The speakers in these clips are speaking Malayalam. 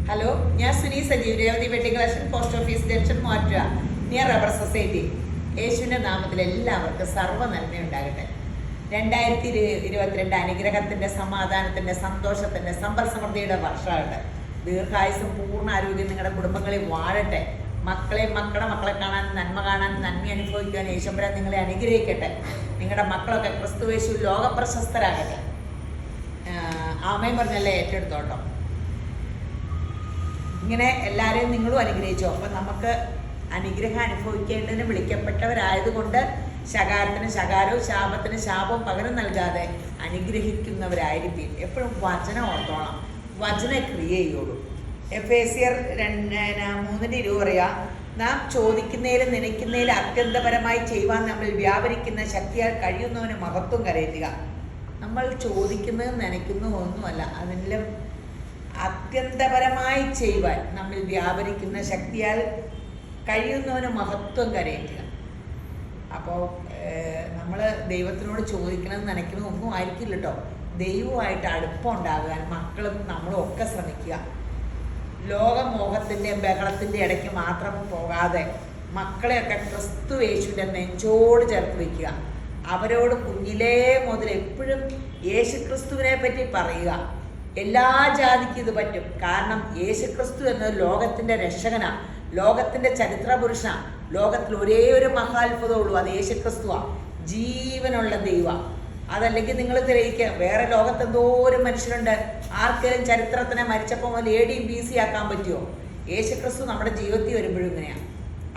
ഹലോ, ഞാൻ Suni Sajeev, Revathi wedding collection, post office junction, Muvattupuzha, near rubber society. യേശുവിൻ്റെ നാമത്തിൽ എല്ലാവർക്കും സർവ്വ നന്മയുണ്ടാകട്ടെ. 2022 അനുഗ്രഹത്തിൻ്റെ, സമാധാനത്തിൻ്റെ, സന്തോഷത്തിൻ്റെ, സമ്പൽ സമൃദ്ധിയുടെ വർഷമാകട്ടെ. ദീർഘായുസും പൂർണ്ണ ആരോഗ്യം നിങ്ങളുടെ കുടുംബങ്ങളിൽ വാഴട്ടെ. മക്കളെ കാണാൻ, നന്മ കാണാൻ, നന്മ അനുഭവിക്കാൻ യേശുമ്പരാൻ നിങ്ങളെ അനുഗ്രഹിക്കട്ടെ. നിങ്ങളുടെ മക്കളൊക്കെ ക്രിസ്തുവേശു ലോകപ്രശസ്തരാകട്ടെ. ആമയും പറഞ്ഞല്ലേ ഏറ്റെടുത്തോട്ടോ. ഇങ്ങനെ എല്ലാവരെയും നിങ്ങളും അനുഗ്രഹിച്ചോ. അപ്പം നമുക്ക് അനുഗ്രഹം അനുഭവിക്കേണ്ടതിന് വിളിക്കപ്പെട്ടവരായതുകൊണ്ട് ശകാരത്തിന് ശകാരവും ശാപത്തിന് ശാപവും പകരം നൽകാതെ അനുഗ്രഹിക്കുന്നവരായിരിക്കും. എപ്പോഴും വചനം ഓർത്തോണം, വചന ക്രിയ ചെയ്യുള്ളൂ. എഫേസ്യർ 3:20 പറയുക, നാം ചോദിക്കുന്നതിലും നനയ്ക്കുന്നതിലും അത്യന്തപരമായി ചെയ്യുവാൻ നമ്മൾ വ്യാപരിക്കുന്ന ശക്തിയാൽ കഴിയുന്നവന് മഹത്വം കരയറ്റുക. നമ്മൾ ചോദിക്കുന്നതും നനയ്ക്കുന്നതും ഒന്നുമല്ല, അതിലും അത്യന്തപരമായി ചെയ്യുവാൻ നമ്മിൽ വ്യാപരിക്കുന്ന ശക്തിയാൽ കഴിയുന്നവന് മഹത്വം കരയറ്റുക. അപ്പോൾ നമ്മൾ ദൈവത്തിനോട് ചോദിക്കണത് നനയ്ക്കണത് ഒന്നും ആയിരിക്കില്ല കേട്ടോ. ദൈവമായിട്ട് അടുപ്പം ഉണ്ടാകാൻ മക്കളും നമ്മളും ഒക്കെ ശ്രമിക്കുക. ലോകമോഹത്തിൻ്റെ ബഹളത്തിൻ്റെ ഇടയ്ക്ക് മാത്രം പോകാതെ മക്കളെയൊക്കെ ക്രിസ്തു യേശുവിൻ്റെ നെഞ്ചോട് ചേർത്ത് വയ്ക്കുക. അവരോട് കുഞ്ഞിലേ മുതൽ എപ്പോഴും യേശു ക്രിസ്തുവിനെ പറ്റി പറയുക. എല്ലാ ജാതിക്കും ഇത് പറ്റും. കാരണം യേശുക്രിസ്തു എന്നത് ലോകത്തിൻ്റെ രക്ഷകനാണ്, ലോകത്തിൻ്റെ ചരിത്ര പുരുഷനാണ്. ലോകത്തിൽ ഒരേ ഒരു മഹാത്ഭുതമുള്ളൂ, അത് യേശുക്രിസ്തുവാണ്, ജീവനുള്ള ദൈവം. അതല്ലെങ്കിൽ നിങ്ങൾ തെളിയിക്കുക, വേറെ ലോകത്ത് എന്തോരം മനുഷ്യരുണ്ട്. ആർക്കെങ്കിലും ചരിത്രത്തിനെ മരിച്ചപ്പോൾ മുതൽ AD BC ആക്കാൻ പറ്റുമോ? യേശുക്രിസ്തു നമ്മുടെ ജീവിതത്തിൽ വരുമ്പോഴും ഇങ്ങനെയാണ്.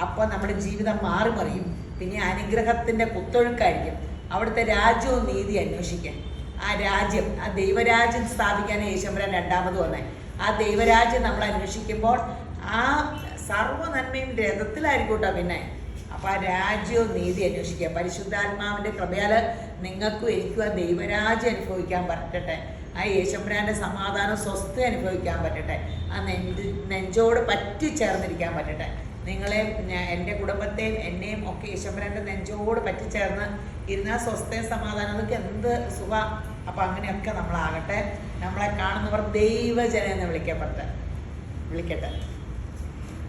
അപ്പോൾ നമ്മുടെ ജീവിതം മാറി മറിയും. പിന്നെ അനുഗ്രഹത്തിൻ്റെ കുത്തൊഴുക്കായിരിക്കും. അവിടുത്തെ രാജ്യവും നീതി അന്വേഷിക്കാൻ, ആ രാജ്യം, ആ ദൈവരാജ്യം സ്ഥാപിക്കാൻ യേശുമ്പരാൻ രണ്ടാമത് വന്നേ. ആ ദൈവരാജ്യം നമ്മൾ അന്വേഷിക്കുമ്പോൾ ആ സർവ്വ നന്മയും രഥത്തിലായിരിക്കോട്ടോ. പിന്നെ അപ്പോൾ ആ രാജ്യവും നീതി അന്വേഷിക്കുക. പരിശുദ്ധാത്മാവിൻ്റെ കൃപയാൽ നിങ്ങൾക്കും എനിക്കും ആ ദൈവരാജ്യം അനുഭവിക്കാൻ പറ്റട്ടെ. ആ യേശുമ്പരാൻ്റെ സമാധാനം സ്വസ്ഥ അനുഭവിക്കാൻ പറ്റട്ടെ. ആ നെഞ്ചോട് പറ്റിച്ചേർന്നിരിക്കാൻ പറ്റട്ടെ. നിങ്ങളെയും എൻ്റെ കുടുംബത്തെയും എന്നെയും ഒക്കെ യേശുമ്പരാൻ്റെ നെഞ്ചോട് പറ്റിച്ചേർന്ന് ഇരുന്നാൽ സ്വസ്ഥയും സമാധാനം, അതൊക്കെ എന്ത് സുഖ. അപ്പം അങ്ങനെയൊക്കെ നമ്മളാകട്ടെ. നമ്മളെ കാണുന്നവർ ദൈവജനം എന്ന് വിളിക്കട്ടെ.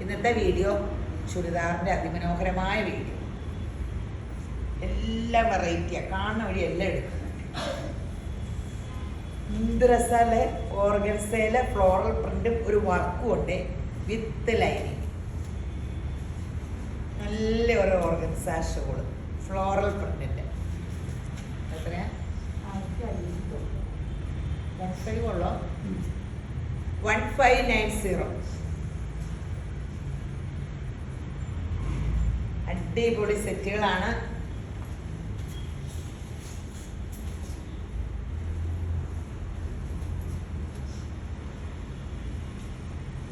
ഇന്നത്തെ വീഡിയോ ചുരിദാറിൻ്റെ അതിമനോഹരമായ വീഡിയോ, എല്ലാം വെറൈറ്റിയാണ്. കാണുന്ന വഴി എല്ലാം എടുക്കുന്നത്. ഇന്ദ്രസയിലെ ഓർഗൻസയിലെ ഫ്ലോറൽ പ്രിന്റും ഒരു വർക്കും ഉണ്ട് വിത്ത് ലൈനിങ്. നല്ല ഒരു ഓർഗൻസ ഷോള് ഫ്ലോറൽ പ്രിന്റിൻ്റെ. എത്രയാ? 1590. അടിപൊളി സെറ്റുകളാണ്.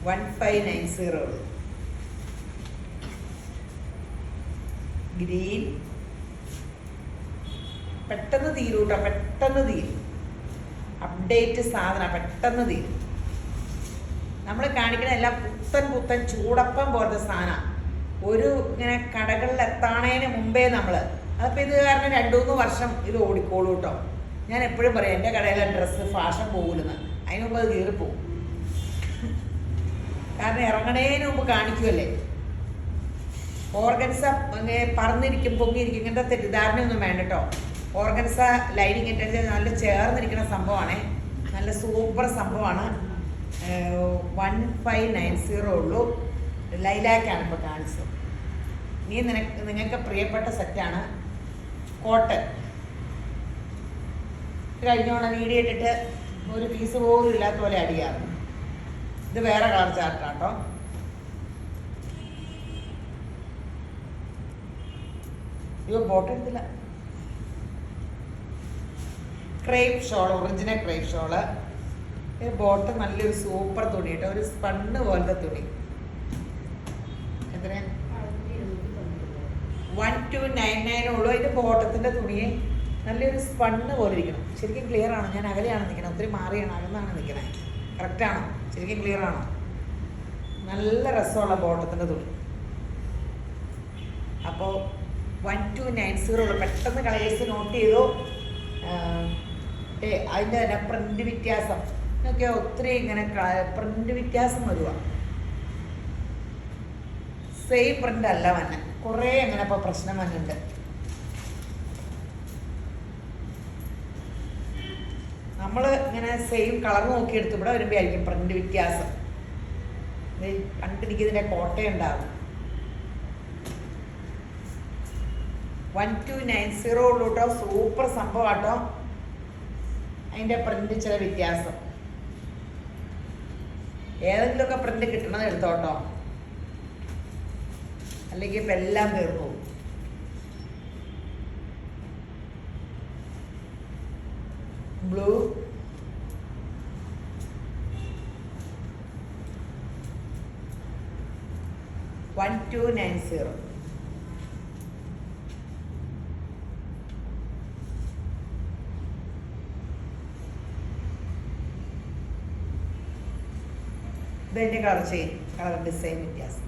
$1590. ഗ്രീൻ പെട്ടെന്ന് തീരൂട്ടോ, പെട്ടെന്ന് തീരും. അപ്ഡേറ്റ് സാധനം പെട്ടെന്ന് തീരും. നമ്മൾ കാണിക്കുന്ന എല്ലാം പുത്തൻ ചൂടപ്പം പോലത്തെ സാധനമാണ്. ഒരു ഇങ്ങനെ കടകളിൽ എത്താണതിന് മുമ്പേ നമ്മൾ അതപ്പോൾ ഇത് കാരണം 2-3 വർഷം ഇത് ഓടിക്കോളൂ കേട്ടോ. ഞാൻ എപ്പോഴും പറയും, എൻ്റെ കടയിലെ ഡ്രസ്സ് ഫാഷൻ പോകില്ലെന്ന്. അതിന് മുമ്പ് അത് കീറിപ്പോവും. കാരണം ഇറങ്ങണേന് മുമ്പ് കാണിക്കുമല്ലേ. ഓർഗൻസ പറന്നിരിക്കും, പൊങ്ങിയിരിക്കും, ഇങ്ങനത്തെ തെറ്റിദ്ധാരണയൊന്നും വേണ്ട കേട്ടോ. ഓർഗൻസ ലൈനിങ് ഇട്ടിട്ട് നല്ല ചേർന്നിരിക്കുന്ന സംഭവമാണ്, നല്ല സൂപ്പർ സംഭവമാണ്. 1590 ഉള്ളൂ. ലൈലാക്കാണ് ഇപ്പോൾ കാണിച്ചത്. നിങ്ങൾക്ക് പ്രിയപ്പെട്ട സെറ്റാണ്. കോട്ടൺ കഴിഞ്ഞോണം വീഡിയോ ഇട്ടിട്ട് ഒരു പീസ് പോലും ഇല്ലാത്ത പോലെ അടിയാറുണ്ട്. ഇത് വേറെ കളർ ചാർട്ടാട്ടോ. ബോട്ടം എടുത്തില്ല. Crepe shawl, original crepe shawl. Bottom നല്ലൊരു സൂപ്പർ തുണി കേട്ടോ, ഒരു സ്പണ്ണ് പോലത്തെ തുണി. എത്ര? 1299 ഉള്ളൂ. ഇത് ബോട്ടത്തിൻ്റെ തുണിയെ നല്ലൊരു സ്പണ്ണ് പോലെ ഇരിക്കണം. ശരിക്കും ക്ലിയർ ആണോ? ഞാൻ അകലെയാണ് നിൽക്കുന്നത്, ഒത്തിരി മാറിയാണ്, അകന്നാണ് നിൽക്കുന്നത്. കറക്റ്റാണോ? ശരിക്കും ക്ലിയർ ആണോ? നല്ല രസമുള്ള ബോട്ടത്തിൻ്റെ തുണി. അപ്പോൾ 1290 ഉള്ളൂ. പെട്ടെന്ന് കളേഴ്സ് നോട്ട് ചെയ്തു. അതിൻ്റെ തന്നെ പ്രിൻ്റ് വ്യത്യാസം ഇതൊക്കെ ഒത്തിരി ഇങ്ങനെ പ്രിന്റ് വ്യത്യാസം വരുക. സെയിം പ്രിന്റ് അല്ല വന്നെ, കുറേ അങ്ങനെ ഇപ്പോൾ പ്രശ്നം വന്നിട്ടുണ്ട്. നമ്മൾ ഇങ്ങനെ സെയിം കളർ നോക്കിയെടുത്ത് ഇവിടെ വരുമ്പോൾ ആയിരിക്കും പ്രിന്റ് വ്യത്യാസം. കണ്ടിരിക്കുന്നതിൻ്റെ കോട്ടയുണ്ടാവും. 1290 ഉള്ളൂ കേട്ടോ. സൂപ്പർ സംഭവം കേട്ടോ. അതിൻ്റെ പ്രിന്റ് ചില വ്യത്യാസം. ഏതെങ്കിലുമൊക്കെ പ്രിന്റ് കിട്ടണത് എടുത്തോട്ടോ, അല്ലെങ്കിൽ ഇപ്പം എല്ലാം തീർന്നു. ബ്ലൂ, $1290. ഇതിൻ്റെ കളർ ചെയ്യും, കളർ ഡിസൈൻ വ്യത്യാസം.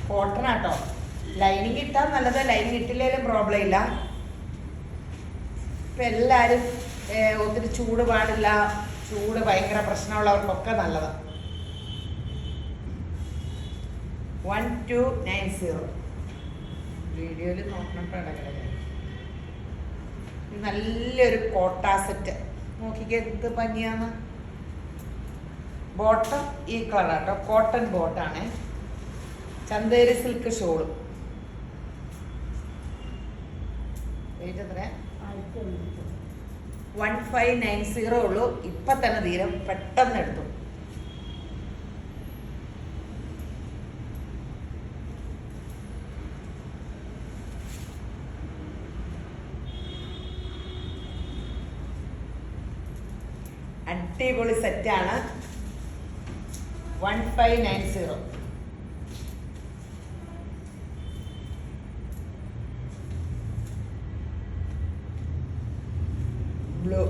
കോട്ടൺ ആട്ടോ. ലൈനിങ് ഇട്ടാൽ നല്ലത്, ലൈനിങ് ഇട്ടില്ലേലും പ്രോബ്ലം ഇല്ല. ഇപ്പം എല്ലാവരും ഒത്തിരി ചൂട് പാടില്ല, ചൂട് ഭയങ്കര പ്രശ്നമുള്ളവർക്കൊക്കെ നല്ലതാണ്. 1290. വീഡിയോയിൽ നോക്കണപ്പോൾ ഇടകളെ നല്ലൊരു കോട്ടാ സെറ്റ് നോക്കിക്കേ, എന്ത് ഭംഗിയാണ്. ബോട്ടം ഈ കളറാട്ടോ, കോട്ടൺ ബോട്ടാണ്. ചന്തേരി സിൽക്ക് ഷോളും. റേറ്റ് എത്ര? 1590 ഉള്ളൂ. ഇപ്പം തന്നെ തീരും, പെട്ടെന്ന് എടുത്തു. അടിപൊളി സെറ്റാണ്. 1590. ബ്ലൂ.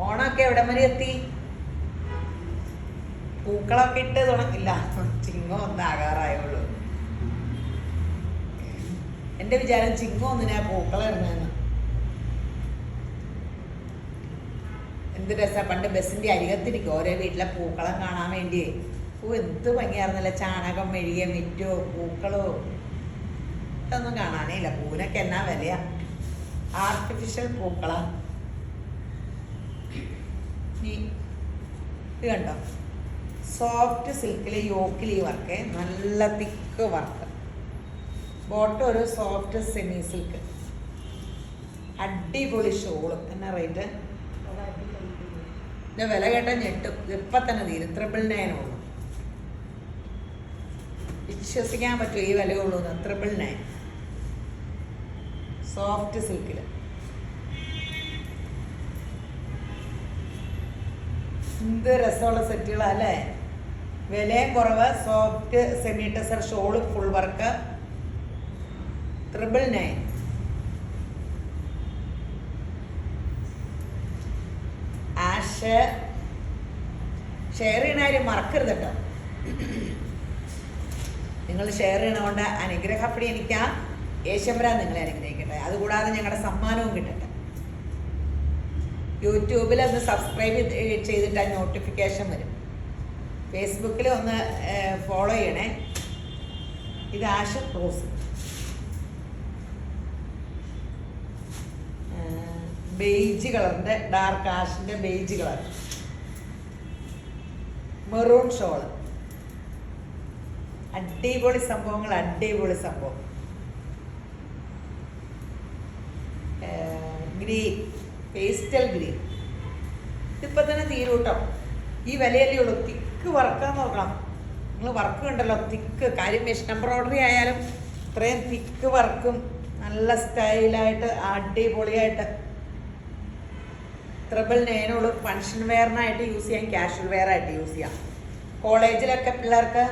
ഓണമൊക്കെ എവിടെ വരെ എത്തി? പൂക്കളൊക്കെ ഇട്ട് തുടങ്ങില്ല, ചിങ്ങം ഒന്നാകാറായുള്ളൂ. എൻ്റെ വിചാരം ചിങ്ങം ഒന്നിനാ പൂക്കളം ഇടുന്നതെന്ന്. എന്ത് രസമാണ്. പണ്ട് ബസ്സിൻ്റെ അരികത്തിരിക്കും ഓരോ വീട്ടിലെ പൂക്കളം കാണാൻ വേണ്ടി. എന്ത് ഭംഗിയായിരുന്നല്ല, ചാണകം മെഴുകിയ മിറ്റോ പൂക്കളോ ഇതൊന്നും കാണാനേ ഇല്ല. പൂവിനൊക്കെ എന്നാ വിലയാ, ആർട്ടിഫിഷ്യൽ പൂക്കളാ. ഇത് കണ്ടോ, സോഫ്റ്റ് സിൽക്കിൽ യോക്കിൽ ഈ വർക്ക്, നല്ല തിക്ക് വർക്ക്. ബോട്ടം ഒരു സോഫ്റ്റ് സെമി സിൽക്ക്. അടിപൊളി ഷോള്. എന്നാ റേറ്റ്? ഇതിൻ്റെ വില കേട്ടാൽ ഞെട്ടും. ഇപ്പം തന്നെ തീരും. 999 ഉള്ളൂ. വിശ്വസിക്കാൻ പറ്റുമോ ഈ വിലയുള്ളൂ? 999. സോഫ്റ്റ് സിൽക്കിൽ. എന്ത് രസമുള്ള സെറ്റുകളല്ലേ. വിലയും കുറവ്. Soft semi tussar shawl, full work. 999. Ash. Share ചെയ്യണ കാര്യം മറക്കരുത് കേട്ടോ. നിങ്ങൾ ഷെയർ ചെയ്യണതുകൊണ്ട് അനുഗ്രഹപ്പടി എനിക്കാ. യേശുമ്പരാൻ നിങ്ങളെ അനുഗ്രഹിക്കട്ടെ. അതുകൂടാതെ ഞങ്ങളുടെ സമ്മാനവും കിട്ടട്ടെ. യൂട്യൂബിൽ ഒന്ന് സബ്സ്ക്രൈബ് ചെയ്തിട്ട് നോട്ടിഫിക്കേഷൻ വരും. ഫേസ്ബുക്കിൽ ഒന്ന് ഫോളോ ചെയ്യണേ. ഇത് ആഷ് റോസ്. ബെയ്ജ് കളറിൻ്റെ, ഡാർക്ക് ആഷിൻ്റെ ബെയ്ജ് കളർ. Maroon shawl. അടിപൊളി സംഭവങ്ങൾ, അടിപൊളി സംഭവം. Green, pastel green. ഇതിപ്പോൾ തന്നെ തീരൂട്ടോ. ഈ വിലയല്ലേ ഉള്ളൂ. തിക്ക് വർക്കാൻ നോക്കണം. നിങ്ങൾ വർക്ക് കണ്ടല്ലോ, തിക്ക്. കാര്യം മെഷീൻ എംബ്രോയ്ഡറി ആയാലും ഇത്രയും തിക്ക് വർക്കും നല്ല സ്റ്റൈലായിട്ട് അടിപൊളിയായിട്ട്. 999 ഉള്ളൂ. ഫങ്ഷൻ വെയറിനായിട്ട് യൂസ് ചെയ്യാം, കാഷ്വൽ വെയർ ആയിട്ട് യൂസ് ചെയ്യാം. കോളേജിലൊക്കെ പിള്ളേർക്ക്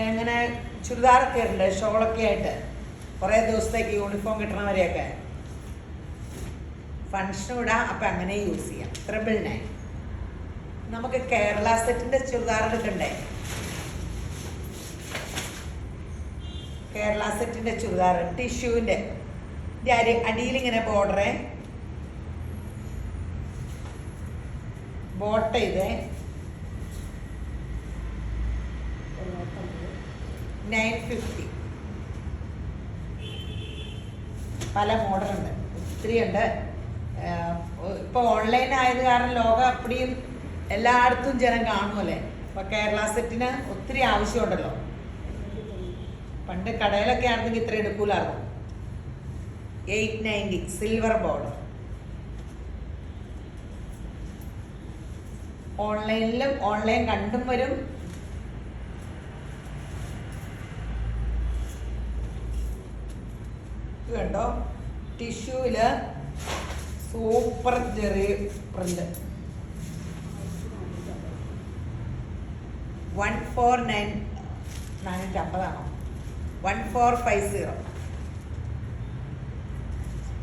ഇങ്ങനെ ചുരിദാറൊക്കെ ഉണ്ട്, ഷോളൊക്കെ ആയിട്ട് കുറേ ദിവസത്തേക്ക് യൂണിഫോം കിട്ടണവരെയൊക്കെ ഫങ്ഷനും ഇടാം. അപ്പം അങ്ങനെ യൂസ് ചെയ്യാം. 999. നമുക്ക് കേരള സെറ്റിൻ്റെ ചുരിദാർ എടുക്കണ്ടേ? കേരള സെറ്റിൻ്റെ ചുരിദാർ ടിഷ്യൂവിൻ്റെ അടിയിലിങ്ങനെ ബോട്ട ഇത് 950. പല മോഡലുണ്ട്, ഒത്തിരി ഉണ്ട്. ഇപ്പോൾ ഓൺലൈൻ ആയത് കാരണം ലോകം അപ്പടിയും എല്ലായിടത്തും ജനം കാണുമല്ലേ. അപ്പോൾ കേരള സെറ്റിന് ഒത്തിരി ആവശ്യമുണ്ടല്ലോ. പണ്ട് കടയിലൊക്കെ ആണെങ്കിൽ ഇത്ര എടുക്കൂലായിരുന്നു. 890 സിൽവർ ബോർഡർ. ഓൺലൈൻ കണ്ടും വരും. കണ്ടോ, ടിഷ്യൂവില് സൂപ്പർ ജെറി പ്രിന്റ്. 450 1450.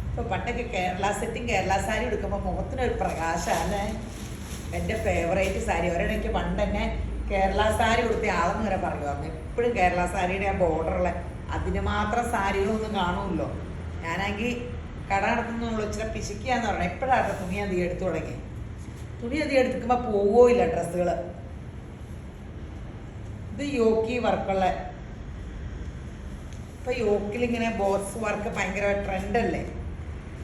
ഇപ്പോൾ പണ്ടൊക്കെ കേരള സെറ്റും കേരള സാരി എടുക്കുമ്പോൾ മുഖത്തിനൊരു പ്രകാശമല്ലേ. എൻ്റെ ഫേവറേറ്റ് സാരി. ഒരിടയ്ക്ക് പണ്ട് തന്നെ കേരള സാരി കൊടുത്ത ആളെന്ന് വരെ പറയുമായിരുന്നു. എപ്പോഴും കേരള സാരിയുടെ ആ ബോർഡറുള്ള അതിന് മാത്രം സാരികളൊന്നും കാണുമല്ലോ. ഞാനാണെങ്കിൽ കട നടത്തുന്നുള്ള ഇച്ചിരി പിശിക്കാന്ന് പറഞ്ഞാൽ എപ്പോഴാണ് തുണി അധികം എടുത്തു തുടങ്ങി. തുണി അധികം എടുക്കുമ്പോൾ പോവോ ഇല്ല ഡ്രസ്സുകൾ. ഇത് യോക്കി വർക്കുള്ള. ഇപ്പം യോക്കിലിങ്ങനെ ബോക്സ് വർക്ക് ഭയങ്കര ട്രെൻഡല്ലേ.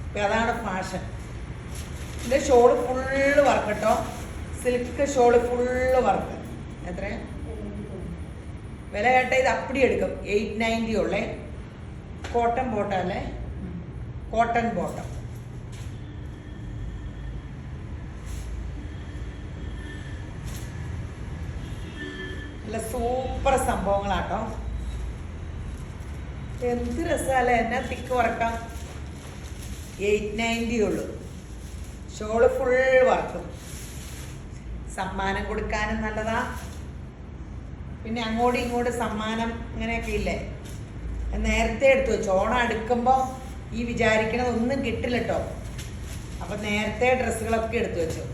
ഇപ്പം അതാണ് ഫാഷൻ. ഇതിൻ്റെ ഷോള് ഫുള്ള് വർക്ക് കേട്ടോ. Silk shawl full work. എത്രയാ വില കേട്ട? ഇത് അപ്പടി എടുക്കും. 890 ഉള്ളേ. കോട്ടൺ ബോട്ടം അല്ലേ, കോട്ടൺ ബോട്ടം. നല്ല സൂപ്പർ സംഭവങ്ങളാട്ടോ. എന്ത് രസമല്ലേ. എന്നാ തിക്ക് വറക്കാം. 890 ഉള്ളൂ. ഷോള് ഫുൾ വർക്കും. സമ്മാനം കൊടുക്കാനും നല്ലതാ. പിന്നെ അങ്ങോട്ടും ഇങ്ങോട്ടും സമ്മാനം ഇങ്ങനെയൊക്കെ ഇല്ലേ. നേരത്തെ എടുത്തു വെച്ചു. ഓണം അടുക്കുമ്പോൾ ഈ വിചാരിക്കണതൊന്നും കിട്ടില്ല കേട്ടോ. അപ്പം നേരത്തെ ഡ്രസ്സുകളൊക്കെ എടുത്തു വെച്ചു.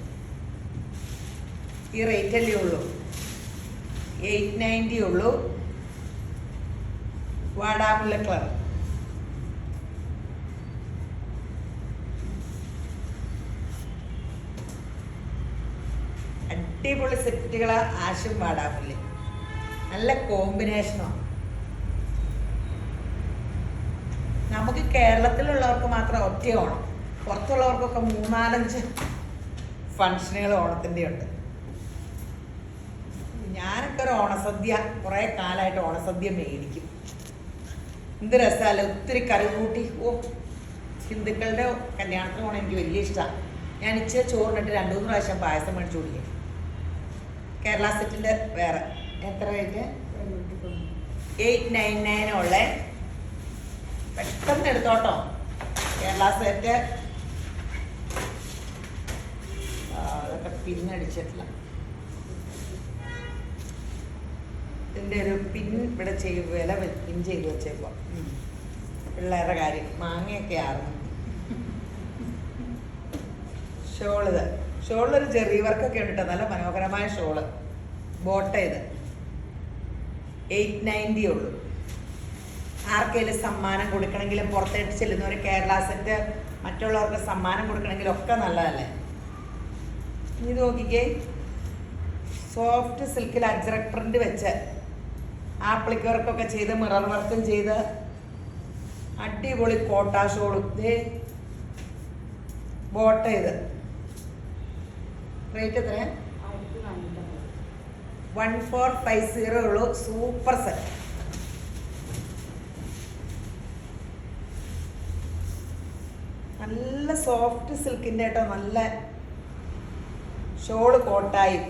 ഈ റേറ്റ് അല്ലേ ഉള്ളൂ. 890 ഉള്ളൂ. വാടാമുല്ല കളർ. അടിപൊളി സെറ്റുകളാ. ആശും വാടാമുല്ല നല്ല കോമ്പിനേഷനോ. നമുക്ക് കേരളത്തിലുള്ളവർക്ക് മാത്രം ഒറ്റ ഓണം. പുറത്തുള്ളവർക്കൊക്കെ 3-4 ഫങ്ഷനുകൾ ഓണത്തിൻ്റെ ഉണ്ട്. ഞാനൊക്കെ ഒരു ഓണസദ്യ കുറേ കാലമായിട്ട് ഓണസദ്യ മേടിക്കും. എന്ത് രസമല്ലേ. ഒത്തിരി കറി കൂട്ടി. ഹിന്ദുക്കളുടെ കല്യാണത്തിന് പോകണം എനിക്ക് വലിയ ഇഷ്ടമാണ്. ഞാൻ ഇച്ചിരി ചോറിനിട്ട് 2-3 പ്രാവശ്യം പായസം മേടിച്ചു കുടിക്കും. കേരള സെറ്റിൻ്റെ വേറെ. എത്ര റേറ്റ്? 899 ഉള്ളേ. പെട്ടെന്ന് എടുത്തോട്ടോ. കേരള സെറ്റ് അതൊക്കെ പിന്നടിച്ചിട്ടില്ല. ഇതിൻ്റെ ഒരു പിൻ ഇവിടെ വില പിൻ ചെയ്ത് വെച്ചേക്കുക. പിള്ളേരുടെ കാര്യം മാങ്ങയൊക്കെ ആയിരുന്നു. ഷോളൊരു ചെറിയ വർക്കൊക്കെ ഉണ്ട് കേട്ടോ. നല്ല മനോഹരമായ ഷോള്. ബോട്ട ഇത് 890 ഉള്ളൂ. ആർക്കെങ്കിലും സമ്മാനം കൊടുക്കണമെങ്കിലും പുറത്തേട്ട് ചെല്ലുന്നവർ കേരള സെറ്റ് മറ്റുള്ളവർക്ക് സമ്മാനം കൊടുക്കണമെങ്കിലും ഒക്കെ നല്ലതല്ലേ. ഇത് നോക്കിക്കേ. സോഫ്റ്റ് സിൽക്കിൽ അജ്രക് പ്രിന്റ് വെച്ച് ആപ്ലിക് വർക്കൊക്കെ ചെയ്ത് മിറർ വർക്കും ചെയ്ത് അടിപൊളി കോട്ട ഷോളും. ഇതേ ബോട്ട ഇത്. റേറ്റ് എത്രയാ? 1450 ഉള്ളൂ. Super set. നല്ല സോഫ്റ്റ് സിൽക്കിൻ്റെ കേട്ടോ. നല്ല ഷോള് കോട്ടായി.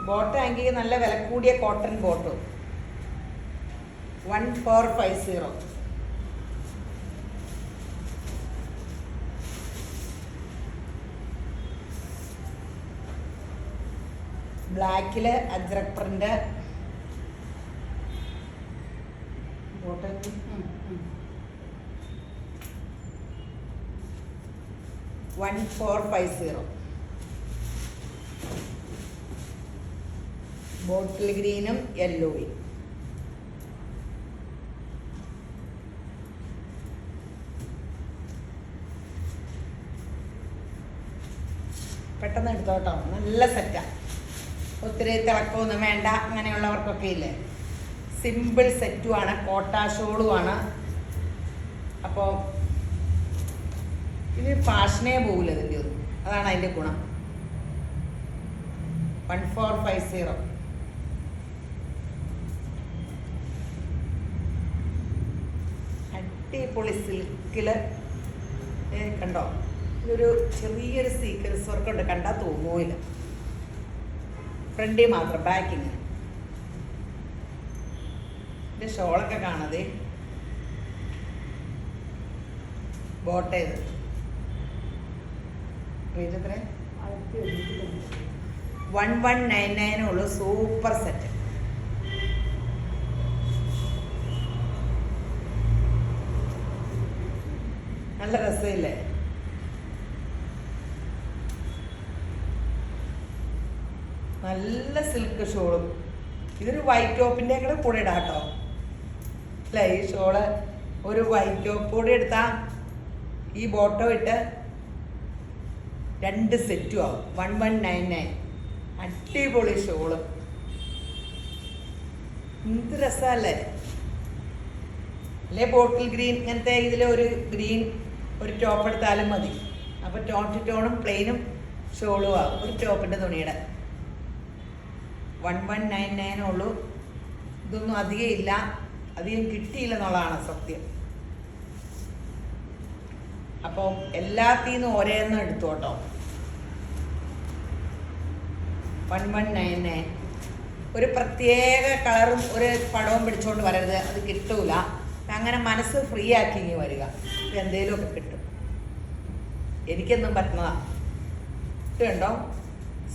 ബോട്ടം ആണെങ്കിൽ നല്ല വില കൂടിയ കോട്ടൺ ബോട്ടും. 1450. ബ്ലാക്കിൽ അജ്രക് പ്രിന്റ് ബോട്ടം. 1450. ബോട്ടിൽ ഗ്രീനും യെല്ലോയും. പെട്ടെന്ന് എടുത്തോട്ടോ, നല്ല സെറ്റാണ്. ഒത്തിരി തിളക്കമൊന്നും വേണ്ട, അങ്ങനെയുള്ളവർക്കൊക്കെ ഇല്ലേ. സിമ്പിൾ സെറ്റുമാണ്, കോട്ട ഷോളുമാണ്. അപ്പോൾ ഇത് ഫാഷനേ പോകില്ല ഇതിൻ്റെ ഒന്നും, അതാണ് അതിൻ്റെ ഗുണം. 1450. അടിപൊളി സിൽക്കിൽ കണ്ടോ, ഇതൊരു ചെറിയൊരു സീക്വൻസ് വർക്കുണ്ട്, കണ്ടാൽ തോന്നുമില്ല. ഫ്രണ്ടിൽ മാത്രം, ബാക്കിങ്. ഇതിൻ്റെ ഷോളൊക്കെ കാണാതെ ബോട്ടേത് റേറ്റ് എത്ര? 1199 ഉള്ളു. Super set. നല്ല രസമില്ലേ? നല്ല സിൽക്ക് ഷോളും. ഇതൊരു വൈറ്റ് ടോപ്പിൻ്റെ കൂടെ ഇടാം കേട്ടോ അല്ലേ. ഈ ഷോള് ഒരു വൈറ്റ് ടോപ്പ് കൂടെ എടുത്താൽ ഈ ബോട്ടം ഇട്ട് 2 സെറ്റും ആവും. 1199. അടിപൊളി ഷോള്. എന്ത് രസമല്ലേ? അല്ലേ ബോട്ടിൽ ഗ്രീൻ ഇങ്ങനത്തെ ഇതിൽ ഒരു ഗ്രീൻ ഒരു ടോപ്പ് എടുത്താലും മതി. അപ്പോൾ ടോൺ ടു ടോണും പ്ലെയിനും ഷോളും ആവും ഒരു ടോപ്പിൻ്റെ തുണിയുടെ. 1199 ഉള്ളൂ. ഇതൊന്നും അധികം ഇല്ല, അധികം കിട്ടിയില്ലെന്നുള്ളതാണ് സത്യം. അപ്പോൾ എല്ലാത്തിൽ നിന്നും ഒരേന്നും എടുത്തു കേട്ടോ. 1199. ഒരു പ്രത്യേക കളറും ഒരു പടവും പിടിച്ചുകൊണ്ട് വരരുത്, അത് കിട്ടൂല. അങ്ങനെ മനസ്സ് ഫ്രീ ആക്കി ഇങ്ങനെ വരിക, എന്തെങ്കിലുമൊക്കെ കിട്ടും. എനിക്കെന്നും പറ്റുന്നതാണ്. ഇത് കണ്ടോ,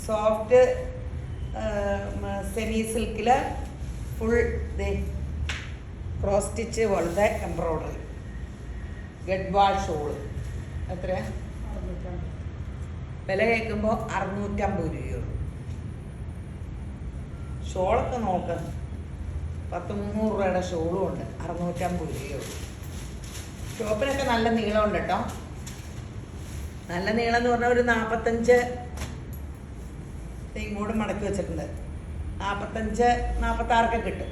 സോഫ്റ്റ് സെമി സിൽക്കിൽ ഫുൾ ക്രോസ് സ്റ്റിച്ച് പോലത്തെ എംബ്രോയ്ഡറി ഗഡ്വാൾ ഷോള്. എത്രയാ വില കേൾക്കുമ്പോൾ? 650 രൂപയുള്ളൂ. ഷോളൊക്കെ നോക്കാം, 10-300 രൂപയുടെ ഷോളും ഉണ്ട്. 650 രൂപയുള്ളൂ. ഷോപ്പിനൊക്കെ നല്ല നീളമുണ്ട് കേട്ടോ. നല്ല നീളം എന്ന് പറഞ്ഞാൽ ഒരു 45 ഇങ്ങോട്ട് മടക്കി വെച്ചിട്ടുണ്ട്. 45-46 കിട്ടും.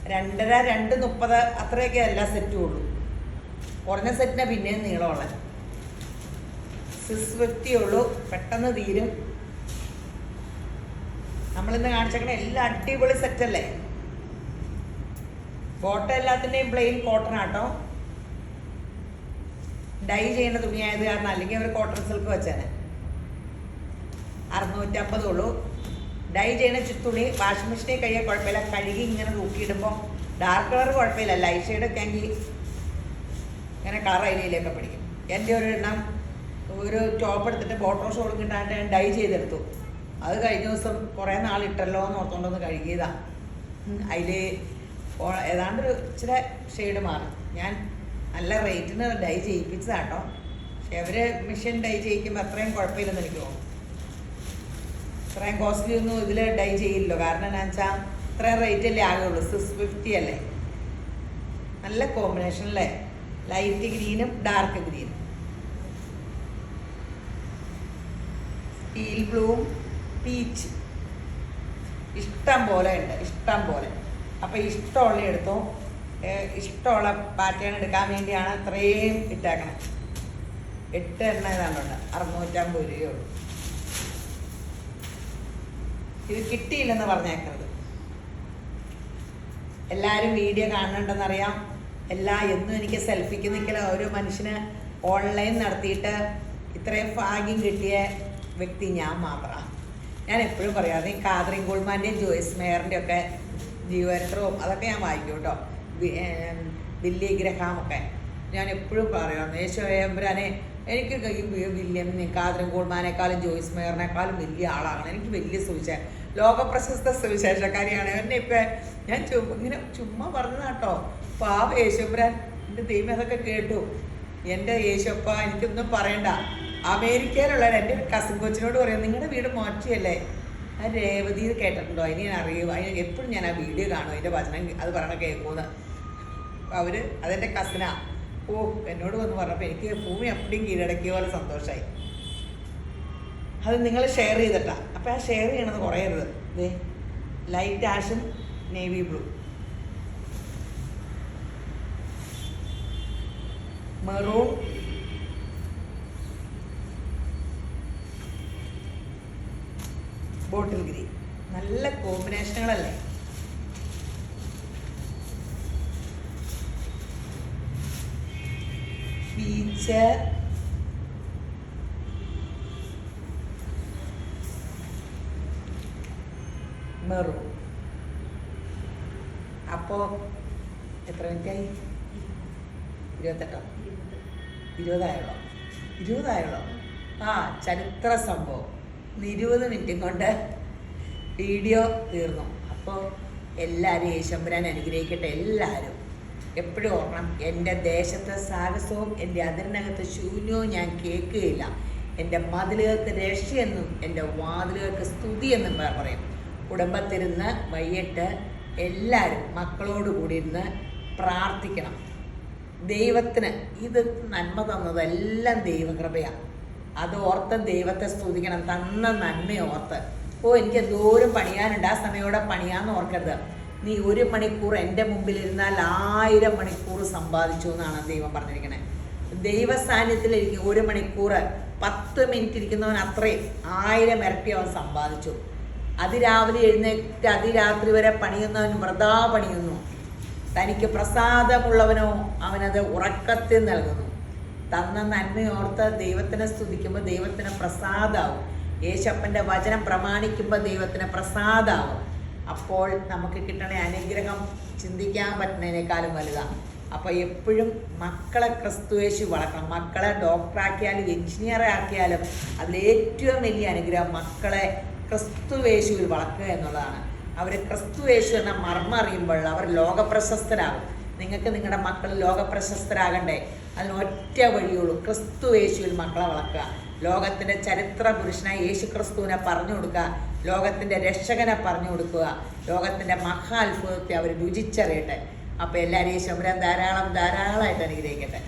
2.5 2.30 അത്രയൊക്കെ എല്ലാ സെറ്റും ഉള്ളൂ. കുറഞ്ഞ സെറ്റിനെ പിന്നെയും നീളമുള്ള 650 ഉള്ളൂ. പെട്ടെന്ന് തീരും. നമ്മളിന്ന് കാണിച്ചേക്കണ എല്ലാം അടിപൊളി സെറ്റല്ലേ. ബോട്ടം എല്ലാത്തിൻ്റെയും പ്ലെയിൻ കോട്ടൺ ആട്ടോ. ഡൈ ചെയ്യുന്ന തുണിയായത് കാരണം, അല്ലെങ്കിൽ അവർ കോട്ടൺ സിൽക്ക് വെച്ചേനെ. 650 ഉള്ളൂ. ഡൈ ചെയ്യുന്ന തുണി വാഷിംഗ് മെഷീനിൽ കഴിയാൻ കുഴപ്പമില്ല. കഴുകി ഇങ്ങനെ തൂക്കിയിടുമ്പോൾ ഡാർക്ക് കളർ കുഴപ്പമില്ല, ലൈറ്റ് ഷെയ്ഡൊക്കെ എങ്കിൽ ഇങ്ങനെ കളർ ഐഡിയയിലൊക്കെ പിടിക്കും. എൻ്റെ ഒരു എണ്ണം ഒരു ടോപ്പ് എടുത്തിട്ട് ബോട്ടം ഷോളും കിട്ടാണ്ട് ഞാൻ ഡൈ ചെയ്തെടുത്തു. അത് കഴിഞ്ഞ ദിവസം കുറേ നാളിട്ടല്ലോ എന്ന് ഓർത്തുകൊണ്ടൊന്ന് കഴുകിയതാണ്. അതിൽ ഏതാണ്ടൊരു ഇച്ചിരി ഷെയ്ഡ് മാറി. ഞാൻ നല്ല റേറ്റിന് ഡൈ ചെയ്യിപ്പിച്ചതാട്ടോ. പക്ഷെ അവർ മെഷീൻ ഡൈ ചെയ്യിക്കുമ്പോൾ അത്രയും കുഴപ്പമില്ലെന്ന് എനിക്ക് തോന്നുന്നു. ഇത്രയും കോസ്റ്റ്ലി ഒന്നും ഇതിൽ ഡൈ ചെയ്യില്ലല്ലോ. കാരണം എന്താണെന്ന് വെച്ചാൽ ഇത്രയും റേറ്റല്ലേ ആകുള്ളൂ. 650 അല്ലേ. നല്ല കോമ്പിനേഷൻ അല്ലേ, ലൈറ്റ് ഗ്രീനും ഡാർക്ക് ഗ്രീനും. ടീൽ ബ്ലൂവും പീച്ച് ഇഷ്ടം പോലെ ഉണ്ട്, ഇഷ്ടം പോലെ. അപ്പോൾ ഇഷ്ടമുള്ള എടുത്തോ. ഇഷ്ടമുള്ള പാറ്റേൺ എടുക്കാൻ വേണ്ടിയാണ് ഇത്രയും ഇട്ടേക്കണം. 8 എണ്ണ ഏതാണ്ടുണ്ട്. 650 രൂപയുള്ളൂ. ഇത് കിട്ടിയില്ലെന്ന് പറഞ്ഞേക്കരുത്. എല്ലാവരും വീഡിയോ കാണുന്നുണ്ടെന്നറിയാം. എന്നും എനിക്ക് സെൽഫിക്ക് നിൽക്കല ഒരു മനുഷ്യന് ഓൺലൈൻ നടത്തിയിട്ട് ഇത്രയും ഭാഗ്യം കിട്ടിയ വ്യക്തി ഞാൻ മാത്രമാണ്. ഞാൻ എപ്പോഴും പറയാം, കാതറിൻ ഗോൾമാൻ്റെയും ജോയ്സ് മേയറിൻ്റെ ഒക്കെ ജീവചരിത്രവും അതൊക്കെ ഞാൻ വായിക്കും കേട്ടോ. ബില്ലി ഗ്രഹാമൊക്കെ ഞാൻ എപ്പോഴും പറയാം, യേശുരാനെ എനിക്ക് വില്യം കാതറിൻ ഗോൾമാനേക്കാളും ജോയ്സ് മേയറിനേക്കാളും വലിയ ആളാണ്. എനിക്ക് വലിയ ലോകപ്രശസ്ത സുവിശേഷക്കാരിയാണ്. എന്നെ ഇപ്പം ഞാൻ ഇങ്ങനെ ചുമ്മാ പറഞ്ഞതാട്ടോ. പാവ യേശുരാൻ, എൻ്റെ ദൈവം അതൊക്കെ കേട്ടു. എൻ്റെ യേശുപ്പ എനിക്കൊന്നും പറയണ്ട. അമേരിക്കയിലുള്ളവർ എൻ്റെ കസിൻ കൊച്ചിനോട് പറയും, നിങ്ങളുടെ വീട് മോശമല്ലേ. ആ രേവതി കേട്ടിട്ടുണ്ടോ? ഇനി ഞാൻ അറിയുമോ? അതിന് എപ്പോഴും ഞാൻ ആ വീഡിയോ കാണും, അതിൻ്റെ വചനം അത് പറയണ കേൾക്കുമെന്ന്. അവർ അതെൻ്റെ കസിനാ. എന്നോട് വന്ന് പറഞ്ഞപ്പോൾ എനിക്ക് ഭൂമി അപ്പടിയും കീഴടക്കിയ പോലെ സന്തോഷമായി. അത് നിങ്ങൾ ഷെയർ ചെയ്തിട്ടാ. അപ്പോൾ ആ ഷെയർ ചെയ്യണത് കുറയരുത്. ഇതേ ലൈറ്റ് ആഷും navy blue, maroon, bottle green. നല്ല കോമ്പിനേഷനുകളല്ലേ? Peach, maroon. അപ്പോൾ എത്ര മിനിറ്റായി? 28. 20 ആ ചരിത്ര സംഭവം. 20 മിനിറ്റും കൊണ്ട് വീഡിയോ തീർന്നു. അപ്പോൾ എല്ലാവരും യേശുമ്പരാൻ അനുഗ്രഹിക്കട്ടെ. എല്ലാവരും എപ്പോഴും ഓർക്കണം, എൻ്റെ ദേശത്തെ സാഹസവും എൻ്റെ അതിരിനകത്ത് ശൂന്യവും ഞാൻ കേൾക്കുകയില്ല. എൻ്റെ മതിലുകൾക്ക് രക്ഷയെന്നും എൻ്റെ വാതിലുകൾക്ക് സ്തുതിയെന്നും പറയും. കുടുംബത്തിരുന്ന് വൈകിട്ട് എല്ലാവരും മക്കളോട് കൂടി ഇരുന്ന് പ്രാർത്ഥിക്കണം. ദൈവത്തിന് ഇത് നന്മ തന്നതെല്ലാം ദൈവകൃപയാണ്. അത് ഓർത്ത് ദൈവത്തെ സ്തുതിക്കണം. തന്ന നന്മയോർത്ത്. എനിക്ക് എന്തോരം പണിയാനുണ്ട്, ആ സമയോടെ പണിയാന്ന് ഓർക്കരുത്. നീ 1 മണിക്കൂർ എൻ്റെ മുമ്പിൽ ഇരുന്നാൽ 1000 മണിക്കൂർ സമ്പാദിച്ചു എന്നാണ് ദൈവം പറഞ്ഞിരിക്കണേ. ദൈവ സാന്നിധ്യത്തിലിരിക്കും 1 മണിക്കൂർ 10 മിനിറ്റ് ഇരിക്കുന്നവൻ അത്രയും 1000 ഇരട്ടി അവൻ സമ്പാദിച്ചു. അതിരാവിലെ എഴുന്നേറ്റ് അതിരാത്രി വരെ പണിയുന്നവൻ വൃഥാ പണിയുന്നു. തനിക്ക് പ്രസാദമുള്ളവനോ അവനത് ഉറക്കത്തിൽ നൽകുന്നു. തന്ന നന്മയോർത്ത് ദൈവത്തിനെ സ്തുതിക്കുമ്പോൾ ദൈവത്തിന് പ്രസാദാവും. യേശപ്പൻ്റെ വചനം പ്രമാണിക്കുമ്പോൾ ദൈവത്തിന് പ്രസാദാവും. അപ്പോൾ നമുക്ക് കിട്ടണ അനുഗ്രഹം ചിന്തിക്കാൻ പറ്റുന്നതിനേക്കാളും വലുതാണ്. അപ്പോൾ എപ്പോഴും മക്കളെ ക്രിസ്തുയേശു വളർത്തണം. മക്കളെ ഡോക്ടറാക്കിയാലും എഞ്ചിനീയർ ആക്കിയാലും അതിലേറ്റവും വലിയ അനുഗ്രഹം മക്കളെ ക്രിസ്തുയേശുവിൽ വളർത്തുക എന്നുള്ളതാണ്. അവർ ക്രിസ്തുയേശു എന്ന മർമ്മം അറിയുമ്പോൾ അവർ ലോകപ്രശസ്തരാകും. നിങ്ങൾക്ക് നിങ്ങളുടെ മക്കൾ ലോകപ്രശസ്തരാകണ്ടേ? അതിന് ഒറ്റ വഴിയുള്ളൂ, ക്രിസ്തുയേശുവിൽ മക്കളെ വളർത്തുക. ലോകത്തിൻ്റെ ചരിത്ര പുരുഷനായ യേശു ക്രിസ്തുവിനെ പറഞ്ഞു കൊടുക്കുക. ലോകത്തിൻ്റെ രക്ഷകനെ പറഞ്ഞു കൊടുക്കുക. ലോകത്തിൻ്റെ മഹാത്ഭുതത്തെ അവർ രുചിച്ചറിയട്ടെ. അപ്പോൾ എല്ലാവരെയും യേശുമ്പരാൻ ധാരാളമായിട്ട് അനുഗ്രഹിക്കട്ടെ.